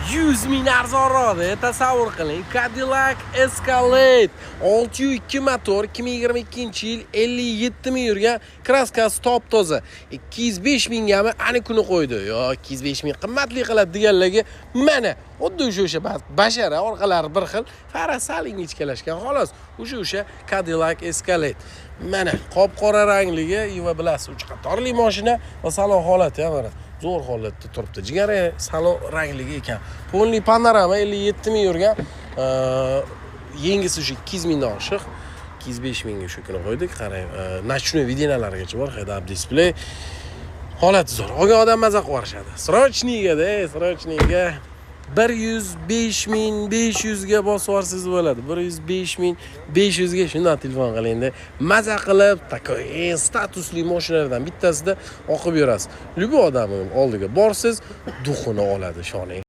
100 ming arzonroqda tasavvur qiling. Cadillac Escalade 602 motor 2022-yil 57 ming yurgan, kraskasi top toza. 205 mingami ani kuni qo'ydi. Yo, 205 ming qimmatli qiladi deganlarga mana xuddi o'sha bashara orqalari bir xil, farasal ingichkalashgan xolos. O'sha Cadillac Escalade. Mana qop-qora rangligi, va bilasiz, 3 qatorli mashina va salon holati ham mana zo'r holatda turibdi. Jigari salon rangligi ekan. Polni panorama 57 ming yurgan, yengisi 200 mingdan oshiq. 205 mingga shu kuni qo'ydik. Qarang, nochnoy videolargacha bor, head-up display. Holati zo'r. Olgan odam maza qilishadi. Srochniga 105 ga bosib yorsiz bo'ladi. 105 ga shundan telefon qilingda. Maza qilib, takoy statusli mashinalardan bittasida oqib yurasiz. Lubi odamning oldiga borsiz, duxini oladi shoning.